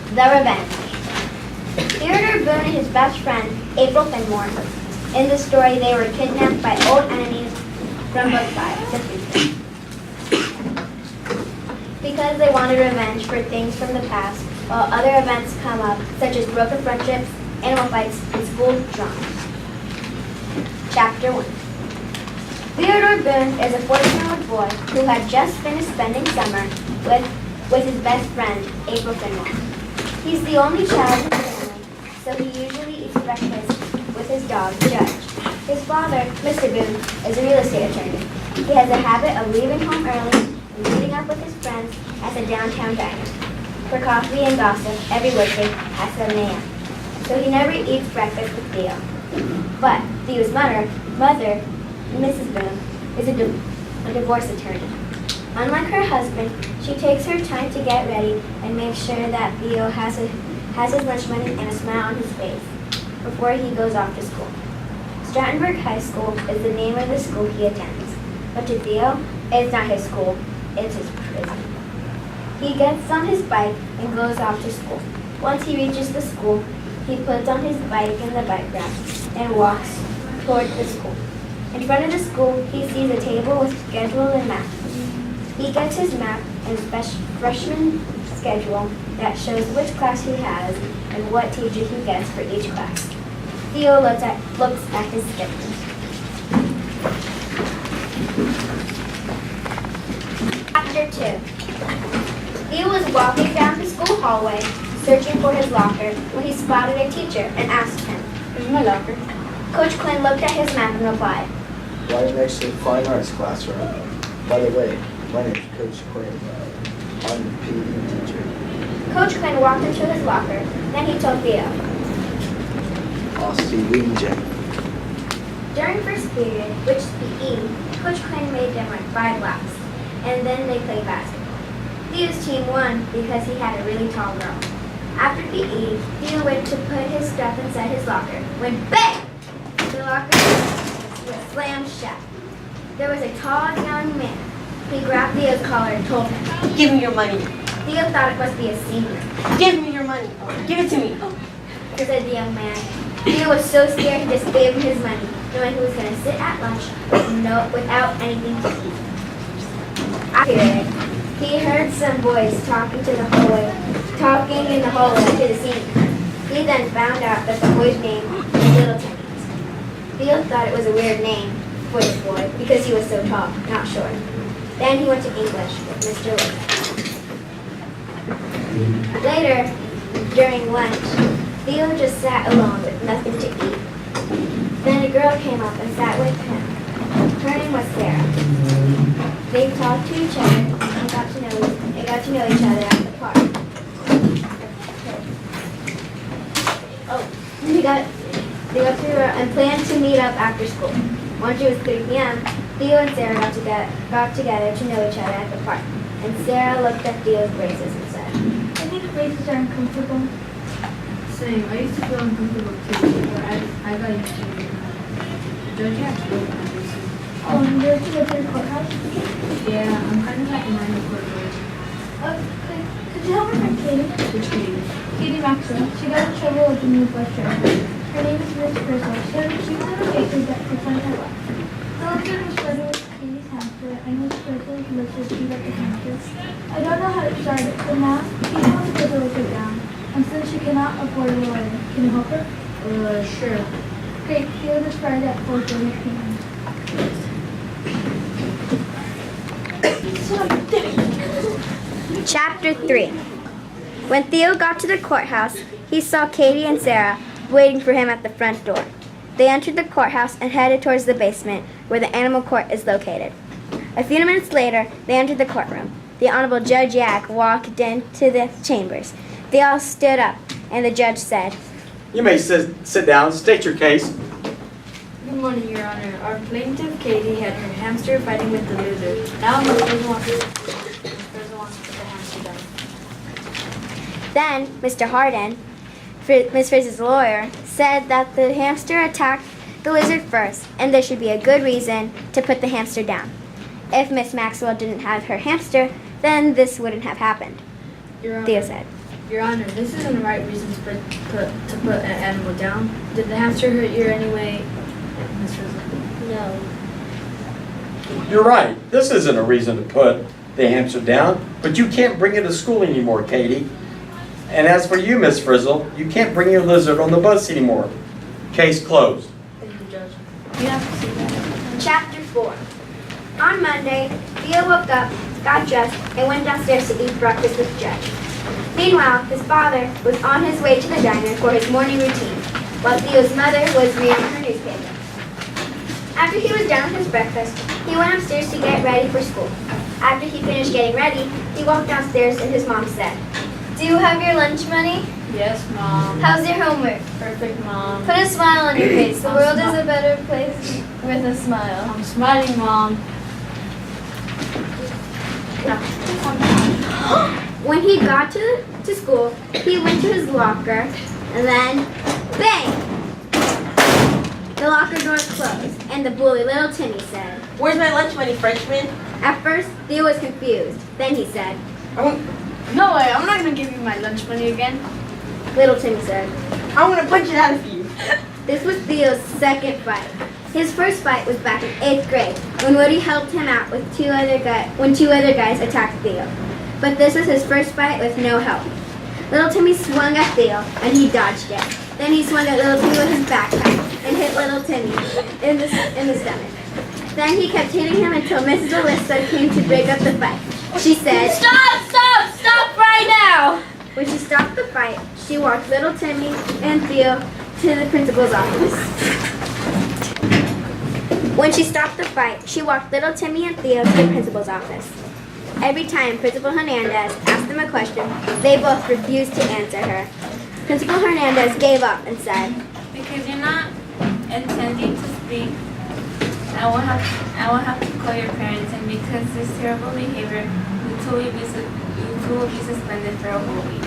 The Revenge. Theodore Boone and his best friend, April Fenmore. In the story, they were kidnapped by old enemies from book 5, the future. Because they wanted revenge for things from the past, while other events come up, such as broken friendships, animal fights, and school drama. Chapter 1. Theodore Boone is a 14-year-old boy who had just finished spending summer with his best friend, April Fenmore. He's the only child in the family, so he usually eats breakfast with his dog, Judge. His father, Mr. Boone, is a real estate attorney. He has a habit of leaving home early and meeting up with his friends at the downtown diner for coffee and gossip every workday at 7 a.m. So he never eats breakfast with Theo. But Theo's mother, Mrs. Boone, is a divorce attorney. Unlike her husband, she takes her time to get ready and makes sure that Theo has his lunch money and a smile on his face before he goes off to school. Strattonburg High School is the name of the school he attends, but to Theo, it's not his school, it's his prison. He gets on his bike and goes off to school. Once he reaches the school, he puts on his bike in the bike rack and walks toward the school. In front of the school, he sees a table with schedule and map. He gets his map and freshman schedule that shows which class he has and what teacher he gets for each class. Theo looks at his schedule. Chapter 2. Theo was walking down the school hallway, searching for his locker, when he spotted a teacher and asked him, "Where's my locker?" Coach Quinn looked at his map and replied, "Right next to the fine arts classroom. By the way, my name is Coach Quinn. I'm the PE teacher." Coach Quinn walked into his locker. Then he told Theo, "Aussie Winjay." During first period, which is PE, Coach Quinn made them run 5 laps, and then they played basketball. Theo's team won because he had a really tall girl. After PE, Theo went to put his stuff inside his locker, when bang! The locker was slammed shut. There was a tall young man. He grabbed Theo's collar and told him, "Give me your money. Theo thought it must be a senior. Give me your money. Give it to me." Said the young man. Theo was so scared he just gave him his money, knowing he was going to sit at lunch without anything to eat. After he heard some boys talking in the hallway to the senior. He then found out that the boy's name was Little Timmons. Theo thought it was a weird name for this boy because he was so tall, not short. Then he went to English with Mr. Lewis. Later, during lunch, Theo just sat alone with nothing to eat. Then a girl came up and sat with him. Her name was Sarah. They talked to each other and got to know each other at the park. They got to and planned to meet up after school. Once it was 3 p.m., Theo and Sarah got together to know each other at the park. And Sarah looked at Theo's braces and said, "I think braces are uncomfortable." Same. I used to feel uncomfortable too, but I got used to it. Don't you have to go to my braces? Do you have to go to the courthouse? Yeah, I'm kind of like in line with court. Could you help my friend Katie? Which Katie? Katie Maxwell. She got in trouble with the new bus driver. Her name is Miss Grizzle. She was on a date with that for fun her life. The lizard was flirting with Katie's hamster, and Miss Grizzle's lizard beat up the hamster. I don't know how to start it, but now Katie wants to put the lizard down. And since she cannot afford a lawyer, can you help her? Sure. Great. Theo this Friday at 4:30 p.m. Chapter 3. When Theo got to the courthouse, he saw Katie and Sarah waiting for him at the front door. They entered the courthouse and headed towards the basement where the animal court is located. A few minutes later, they entered the courtroom. The Honorable Judge Yak walked into the chambers. They all stood up, and the judge said, "You may sit down. State your case." Good morning, Your Honor. Our plaintiff, Katie, had her hamster fighting with the lizard. Now Ms. Grizzle wants to put the hamster down. Then Mr. Harden, Ms. Frizz's lawyer, said that the hamster attacked the lizard first, and there should be a good reason to put the hamster down. If Miss Maxwell didn't have her hamster, then this wouldn't have happened, Your Honor, Theo said. Your Honor, this isn't the right reason to put an animal down. Did the hamster hurt you anyway, Miss Frizzle? No. You're right. This isn't a reason to put the hamster down, but you can't bring it to school anymore, Katie. And as for you, Miss Frizzle, you can't bring your lizard on the bus anymore. Case closed. Thank you, Judge. You have to see that. Chapter 4. On Monday, Theo woke up, got dressed, and went downstairs to eat breakfast with the judge. Meanwhile, his father was on his way to the diner for his morning routine, while Theo's mother was reading her newspaper. After he was done with his breakfast, he went upstairs to get ready for school. After he finished getting ready, he walked downstairs and his mom said, Do you have your lunch money? Yes, Mom. How's your homework? Perfect, Mom. Put a smile on your face. The I'm world is smi- a better place with a smile. I'm smiling, Mom. when he got to school, he went to his locker, and then, bang! The locker door closed, and the bully, little Timmy, said. Where's my lunch money, Frenchman? At first, Theo was confused. Then he said, No way, I'm not gonna give you my lunch money again. little Timmy said. I'm gonna punch it out of you. This was Theo's second fight. His first fight was back in 8th grade, when Woody helped him out with when two other guys attacked Theo. But this was his first fight with no help. Little Timmy swung at Theo, and he dodged it. Then he swung at little Timmy with his backpack, and hit little Timmy in the stomach. Then he kept hitting him until Mrs. Alyssa came to break up the fight. She said, Stop right now! when she stopped the fight, she walked little Timmy and Theo to the principal's office. When she stopped the fight, she walked little Timmy and Theo to the principal's office. Every time Principal Hernandez asked them a question, they both refused to answer her. Principal Hernandez gave up and said, Because you're not intending to speak, I will have to call your parents, and because this terrible behavior, you two will be suspended for a whole week.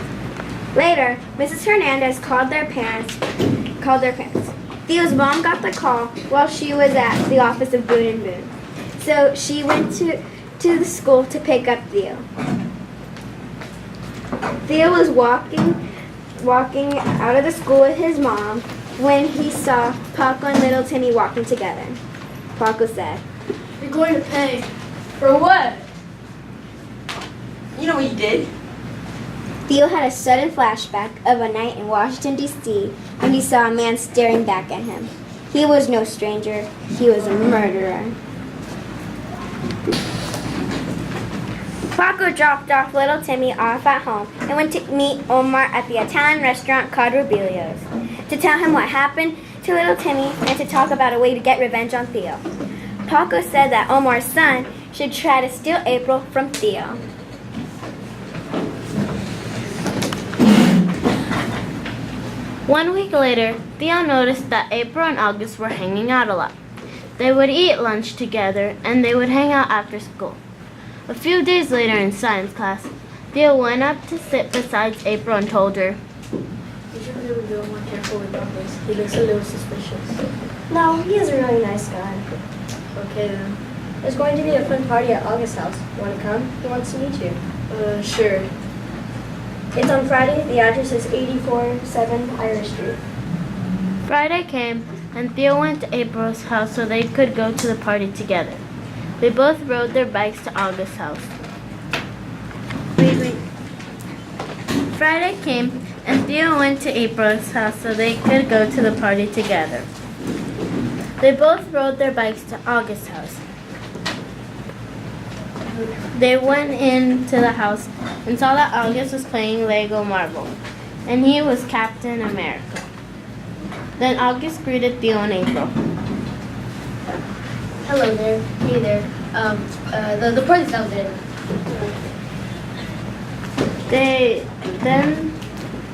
Later, Mrs. Hernandez called their parents. Theo's mom got the call while she was at the office of Boone and Boone. So she went to the school to pick up Theo. Theo was walking out of the school with his mom when he saw Paco and little Timmy walking together. Paco said, You're going to pay. For what? You know what you did? Theo had a sudden flashback of a night in Washington, D.C. when he saw a man staring back at him. He was no stranger. He was a murderer. Paco dropped off little Timmy off at home and went to meet Omar at the Italian restaurant called Robilio's to tell him what happened to little Timmy and to talk about a way to get revenge on Theo. Paco said that Omar's son should try to steal April from Theo. One week later, Theo noticed that April and August were hanging out a lot. They would eat lunch together and they would hang out after school. A few days later in science class, Theo went up to sit beside April and told her, You should really be more careful with August. He looks a little suspicious. No, he is a really nice guy. Okay then. There's going to be a fun party at August's house. Want to come? He wants to meet you. Sure. It's on Friday. The address is 847 Irish Street. Friday came and Theo went to April's house so they could go to the party together. They both rode their bikes to August's house. Friday came and Theo went to April's house so they could go to the party together. They both rode their bikes to August's house. They went into the house and saw that August was playing Lego Marvel, and he was Captain America. Then August greeted Theo and April. Hello there. Hey there. The party's down there.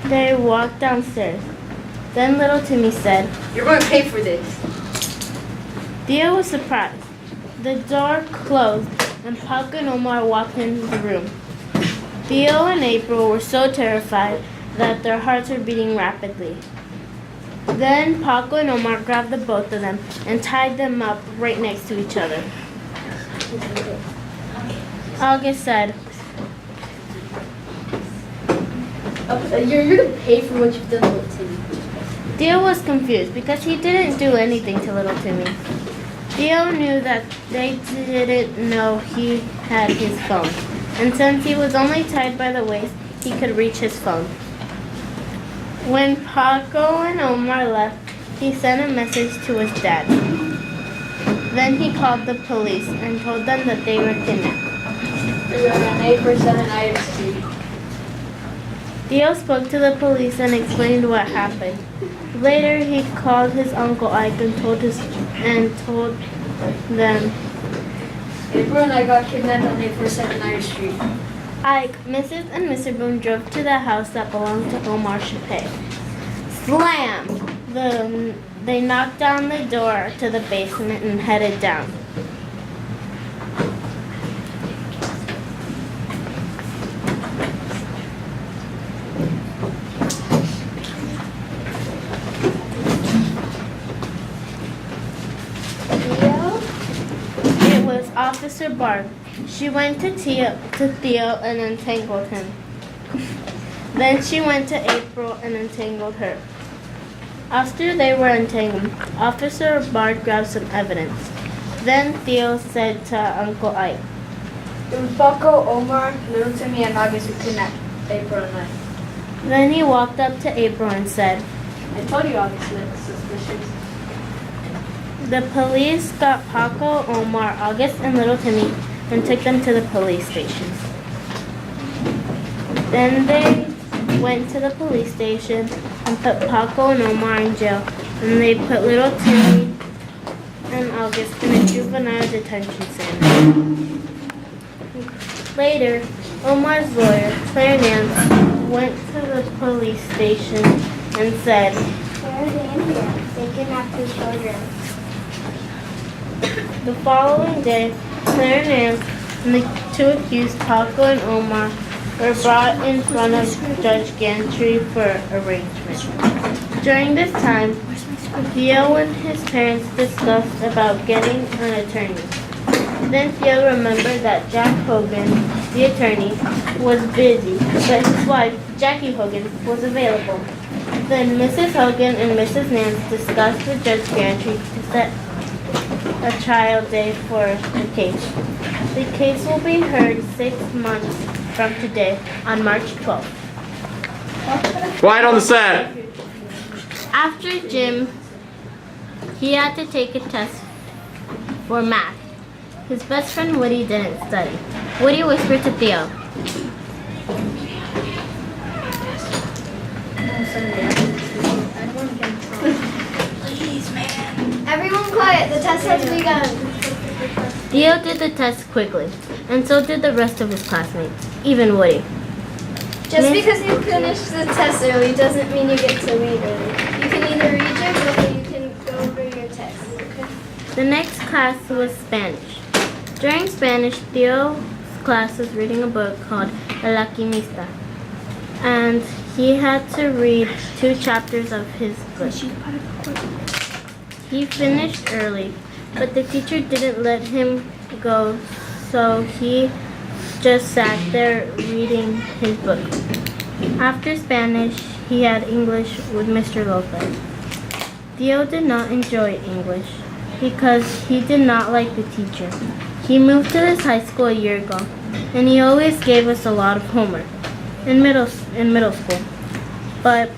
They walked downstairs. Then little Timmy said, You're going to pay for this. Theo was surprised. The door closed and Paco and Omar walked into the room. Theo and April were so terrified that their hearts were beating rapidly. Then Paco and Omar grabbed the both of them and tied them up right next to each other. August said, You're gonna pay for what you've done to little Timmy. Theo was confused because he didn't do anything to little Timmy. Theo knew that they didn't know he had his phone, and since he was only tied by the waist, he could reach his phone. When Paco and Omar left, he sent a message to his dad. Then he called the police and told them that they were kidnapped. We are on 847 Irish Street. Theo spoke to the police and explained what happened. Later, he called his uncle Ike and told them. April and I got kidnapped on 847 Irish Street. Ike, Mrs. and Mr. Boone drove to the house that belonged to Omar Chappé. Slam! They knocked down the door to the basement and headed down. It was Officer Barb. She went to Theo and untangled him. Then she went to April and untangled her. After they were untangled, Officer Bard grabbed some evidence. Then Theo said to Uncle Ike, It was Paco, Omar, Little Timmy, and August who kidnapped April and I. Then he walked up to April and said, I told you August looked suspicious. the police got Paco, Omar, August, and Little Timmy and took them to the police station. Then they went to the police station and put Paco and Omar in jail, and they put Little Timmy and August in a juvenile detention center. Later, Omar's lawyer, Claire Nance, went to the police station and said, Where are they in here? They kidnapped 2 children. the following day, Claire Nance and the 2 accused, Paco and Omar, were brought in front of Judge Gantry for arraignment. During this time, Theo and his parents discussed about getting an attorney. Then Theo remembered that Jack Hogan, the attorney, was busy, but his wife, Jackie Hogan, was available. Then Mrs. Hogan and Mrs. Nance discussed with Judge Gantry to set a trial day for the case. The case will be heard 6 months from today on March 12th. Quiet on the set. After gym, he had to take a test for math. His best friend Woody didn't study. Woody whispered to Theo, Everyone quiet, the test has begun. Theo did the test quickly, and so did the rest of his classmates, even Woody. Just because you finish the test early doesn't mean you get to leave early. You can either read your book or you can go over your test. The next class was Spanish. During Spanish, Theo's class was reading a book called El Alquimista, and he had to read 2 chapters of his book. He finished early, but the teacher didn't let him go, so he just sat there reading his book. After Spanish, he had English with Mr. Lopez. Theo did not enjoy English because he did not like the teacher. He moved to this high school a year ago, and he always gave us a lot of homework in middle school. But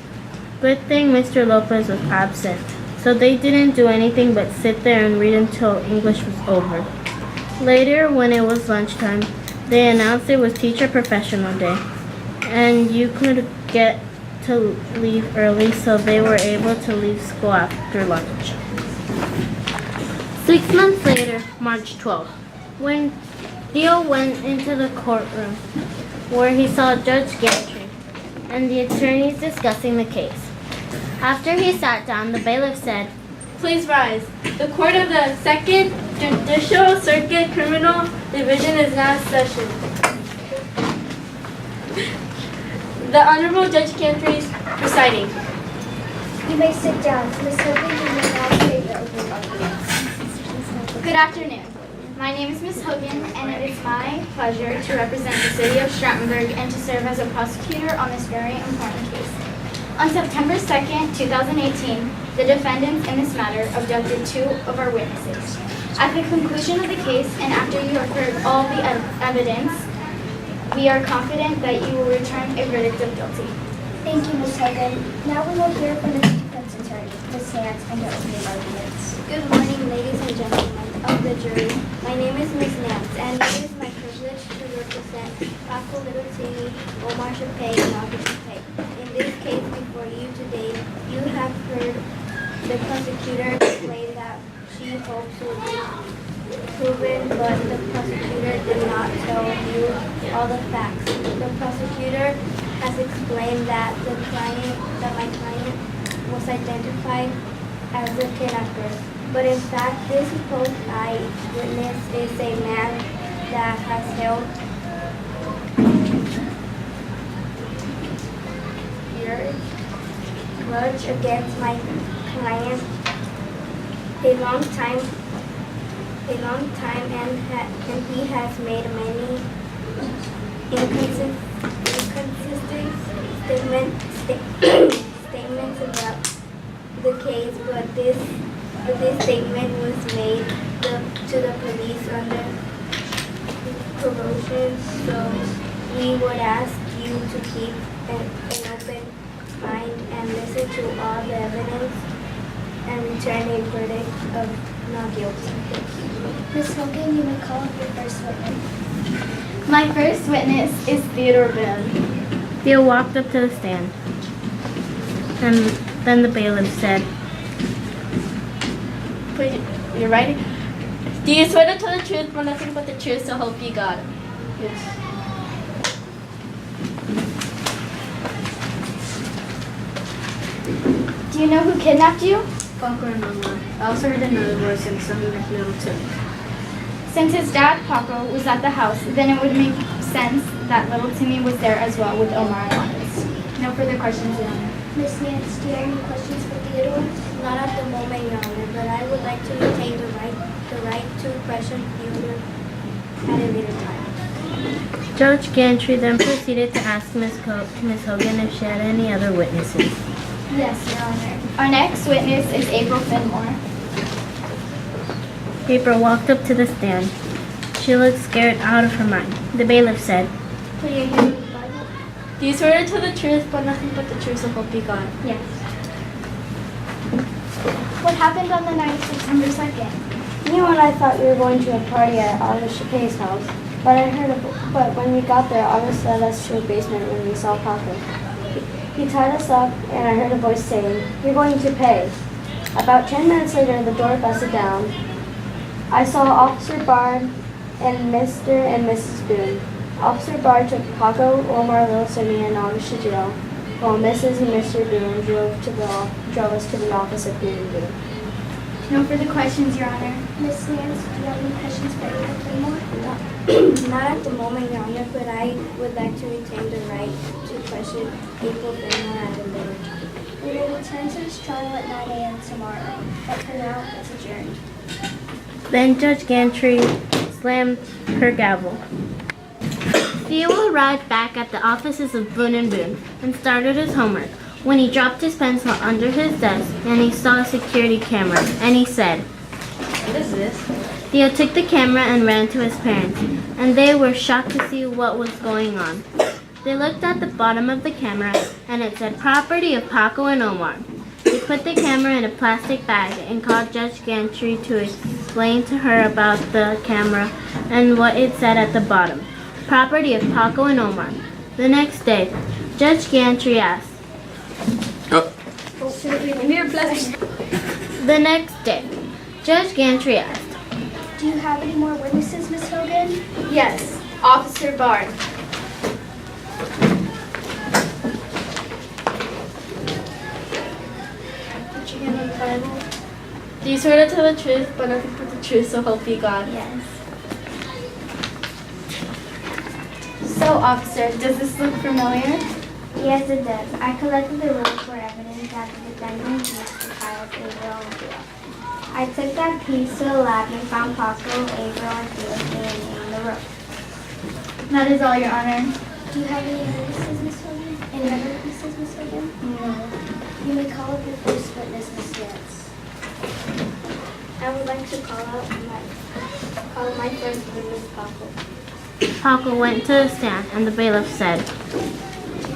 good thing Mr. Lopez was absent, so they didn't do anything but sit there and read until English was over. Later, when it was lunchtime, they announced it was Teacher Professional Day, and you could get to leave early, so they were able to leave school after lunch. 6 months later, March 12th, when Theo went into the courtroom, where he saw Judge Gantry and the attorneys discussing the case. After he sat down, the bailiff said, Please rise. The court of the 2nd Judicial Circuit Criminal Division is now in session. The Honorable Judge Gantry is presiding. You may sit down. Miss Hogan, you may now state your opening argument. Good afternoon. My name is Ms. Hogan, and it is my pleasure to represent the city of Strattonburg and to serve as a prosecutor on this very important case. On September 2nd, 2018, the defendants in this matter abducted 2 of our witnesses. At the conclusion of the case, and after you have heard all the evidence, we are confident that you will return a verdict of guilty. Thank you, Ms. Hogan. Now we will hear from the defense attorney, Ms. Nance, and her opening arguments. Good morning, ladies and gentlemen of the jury. My name is Ms. Nance, and it is my privilege to represent Paco Little Timmy, Omar Shapay, and August Shapay. In this case before you today, you have heard the prosecutor explain that she hopes will be proven, but the prosecutor did not tell you all the facts. The prosecutor has explained that my client was identified as a kidnapper. But in fact, this supposed eyewitness is a man that has held grudge against my client a long time, and he has made many inconsistent statements about the case, but this statement was made to the police under coercion, so we would ask you to keep an open mind and listen to all the evidence and return a verdict of not guilty. Ms. Hogan, you may call up your first witness. My first witness is Theodore Boone. Theo walked up to the stand, and then the bailiff said, Please, you're writing? Do you swear to tell the truth, but nothing but the truth, so help you God? Yes. Do you know who kidnapped you? Paco and Omar. I also heard another voice and sounded like Little Timmy. Since his dad, Paco, was at the house, then it would make sense that little Timmy was there as well with Omar and August. No further questions, Your Honor. Ms. Nance, do you have any questions for Theodore? Not at the moment, Your Honor, but I would like to retain the right to question Theodore at a later time. Judge Gantry then proceeded to ask Ms. Hogan if she had any other witnesses. Yes, Your Honor. Our next witness is April Finmore. April walked up to the stand. She looked scared out of her mind. The bailiff said, Put your hand in the Bible. Do you swear to tell the truth, but nothing but the truth, so help you God? Yes. What happened on the night of September 2nd? You and I thought we were going to a party at August Shapay's house, but when we got there, August led us to a basement when we saw Paco. He tied us up, and I heard a voice saying, "You're going to pay." About 10 minutes later, the door busted down. I saw Officer Bard and Mr. and Mrs. Boone. Officer Bard took Paco, Omar, Little Timmy, and August to jail, while Mrs. and Mr. Boone drove us to the office of Boone and Boone. No further questions, Your Honor. Ms. Nance, do you have any questions for April Finmore? Not at the moment, Your Honor, but I would like to retain the right to question April Finmore at a later time. We will return to this trial at 9 a.m. tomorrow, but for now, it's adjourned. Then Judge Gantry slammed her gavel. Theo arrived back at the offices of Boone and Boone and started his homework when he dropped his pencil under his desk and he saw a security camera and he said, What is this? Theo took the camera and ran to his parents, and they were shocked to see what was going on. They looked at the bottom of the camera and it said property of Paco and Omar. They put the camera in a plastic bag and called Judge Gantry to explain to her about the camera and what it said at the bottom. Property of Paco and Omar. The next day, Judge Gantry asked. The next day, Judge Gantry asked. Do you have any more witnesses, Ms. Hogan? Yes, Officer Bard. Put your hand on the Bible. Do you swear to tell the truth, but nothing but the truth, so help you God? Yes. So, officer, does this look familiar? Yes, it does. I collected the rules for evidence that the defendant used to file a will. I took that piece to the lab and found Paco, April, and Felix in the room. That is all, Your Honor. Do you have any other pieces, Miss Hogan? Any other pieces, Miss Hogan? No. You may call up your first witness, Miss Nance. I would like to call my first witness, Paco. Paco went to the stand, and the bailiff said,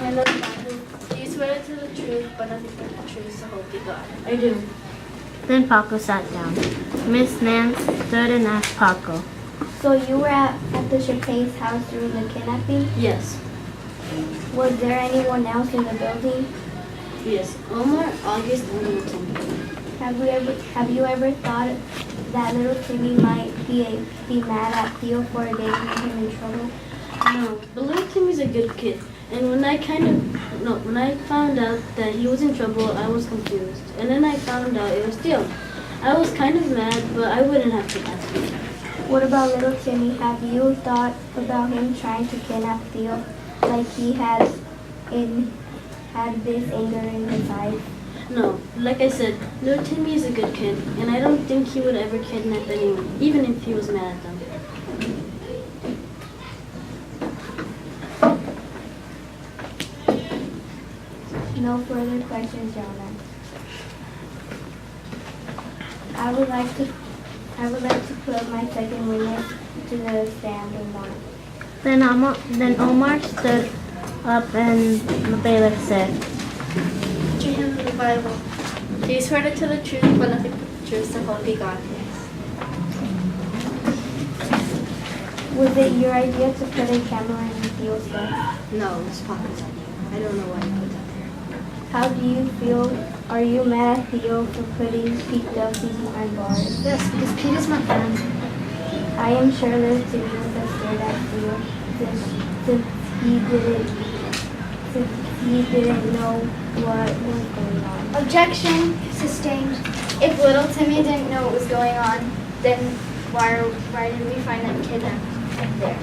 And the Bible, do you swear to the truth, but nothing but the truth, so help you God? I do. Then Paco sat down. Miss Nance stood and asked Paco, So you were at the Chappelle's house during the kidnapping? Yes. Was there anyone else in the building? Yes. Omar, August, and little Timmy. Have you ever thought that little Timmy might be mad at Theo for getting him in trouble? No, but little Timmy's a good kid. And when I found out that he was in trouble, I was confused. And then I found out it was Theo. I was kind of mad, but I wouldn't have to ask him. What about little Timmy? Have you thought about him trying to kidnap Theo like he had this anger in his eyes? No, like I said, little Timmy is a good kid, and I don't think he would ever kidnap anyone, even if he was mad at them. No further questions, Your Honor. I would like to put my second witness to the stand, Omar. Then Omar stood up and the bailiff said, Put your hand on the Bible. Do you swear to the truth, but nothing but the truth, so help you God? Was it your idea to put a camera in Theo's desk? No, it's Paco's idea. I don't know why he put that there. How do you feel? Are you mad at Theo for putting Pete Duffy behind bars? Yes, because Pete is my friend. I am sure little Timmy was as scared as Theo since he didn't know what was going on. Objection sustained. If little Timmy didn't know what was going on, then why did we find them kidnapped there?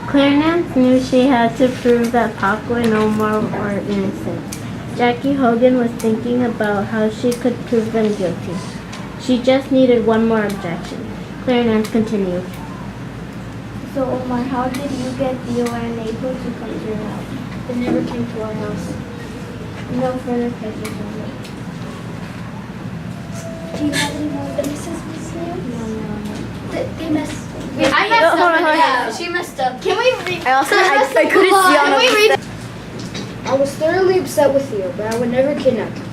Claire Nance knew she had to prove that Paco and Omar were innocent. Jackie Hogan was thinking about how she could prove them guilty. She just needed one more objection. Claire Nance continued. So Omar, how did you get Theo and April to come to your house? They never came to our house. No further questions, Omar. Do you have any more witnesses, Miss Nance? No. They messed. I messed up. Yeah, she messed up. Can we read? I couldn't see on Can we read? I was thoroughly upset with Theo, but I would never kidnap him.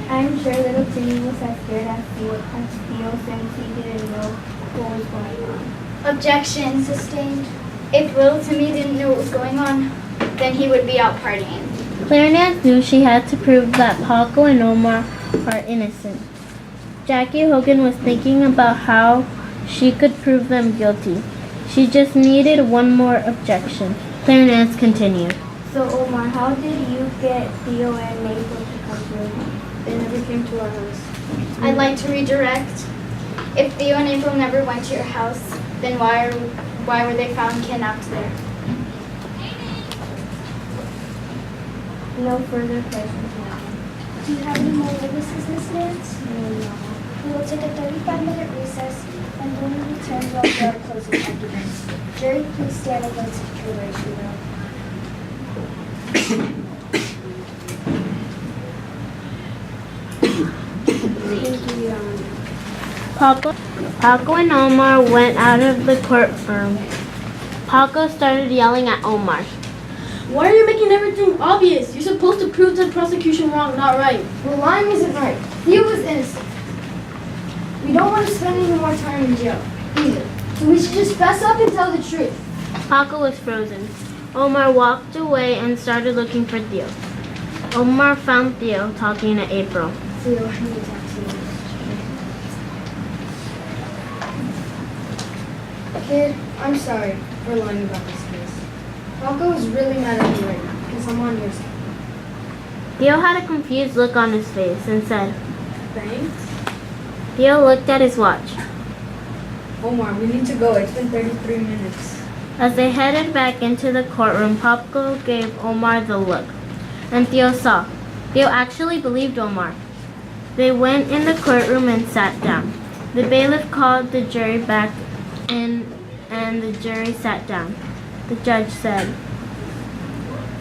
I'm sure little Timmy was as scared as Theo since he didn't know what was going on. Objection sustained. If little Timmy didn't know what was going on, then he would be out partying. Claire Nance knew she had to prove that Paco and Omar are innocent. Jackie Hogan was thinking about how she could prove them guilty. She just needed one more objection. Claire Nance continued. So Omar, how did you get Theo and April to come to your house? They never came to our house. I'd like to redirect. If Theo and April never went to your house, then why were they found kidnapped there? No further questions, Ma'am. Do you have any more witnesses, Miss Nance? No. We will take a 35-minute recess, and when we return, we'll go to closing arguments. Jury, please stand and go to the deliberation room. Thank you, Your Honor. Paco and Omar went out of the courtroom. Paco started yelling at Omar. Why are you making everything obvious? You're supposed to prove the prosecution wrong, not right. Well, lying isn't right. Theo was innocent. We don't want to spend any more time in jail, either. So we should just fess up and tell the truth. Paco was frozen. Omar walked away and started looking for Theo. Omar found Theo talking to April. Theo, I need to talk to you. Kid, I'm sorry for lying about this case. Paco is really mad at me right now because I'm on your side. Theo had a confused look on his face and said, Thanks. Theo looked at his watch. Omar, we need to go. It's been 33 minutes. As they headed back into the courtroom, Paco gave Omar the look, and Theo saw. Theo actually believed Omar. They went in the courtroom and sat down. The bailiff called the jury back in, and the jury sat down. The judge said,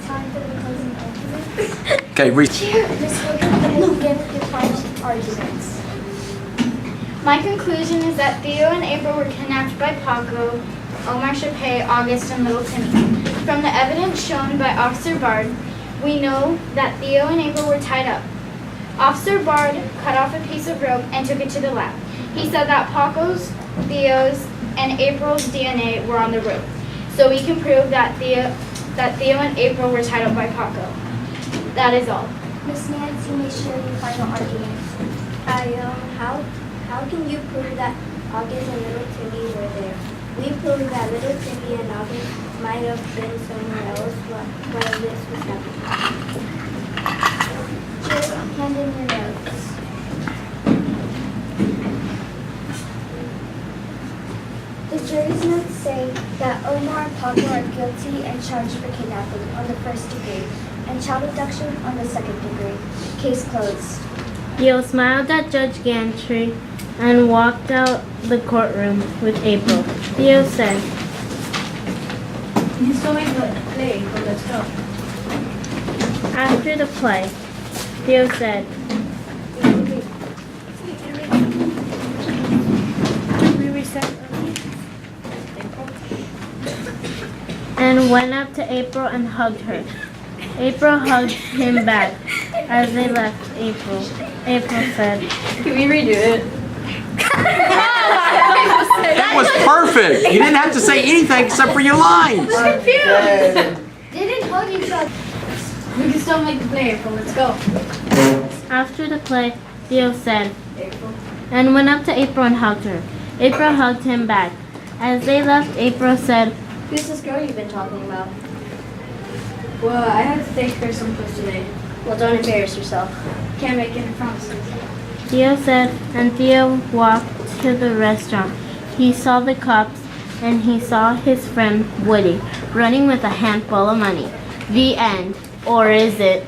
Time for the closing arguments. Okay, read. Chair, Ms. Hogan, give your final arguments. My conclusion is that Theo and April were kidnapped by Paco, Omar Chape, August, and little Timmy. From the evidence shown by Officer Bard, we know that Theo and April were tied up. Officer Bard cut off a piece of rope and took it to the lab. He said that Paco's, Theo's, and April's DNA were on the rope. So we can prove that Theo and April were tied up by Paco. That is all. Ms. Nance, you may share your final arguments. How can you prove that August and little Timmy were there? We prove that little Timmy and August might have been somewhere else while this was happening. Jury, hand in your notes. The jury's notes say that Omar and Paco are guilty and charged for kidnapping on the first degree and child abduction on the second degree. Case closed. Theo smiled at Judge Gantry and walked out the courtroom with April. Theo said, He's going to play, but let's go. after the play, Theo said, we reset and went up to April and hugged her. April hugged him back. As they left, April said, Can we redo it? That was perfect. You didn't have to say anything except for your lines. They didn't hug each other. We can still make the play, April. Let's go. after the play, Theo said, and went up to April and hugged her. April hugged him back. As they left, April said, Who's this girl you've been talking about? Well, I had to take her someplace today. Well, don't embarrass yourself. Can't make any promises. Theo said, and Theo walked to the restaurant. He saw the cops, and he saw his friend Woody running with a handful of money. The end. Or is it?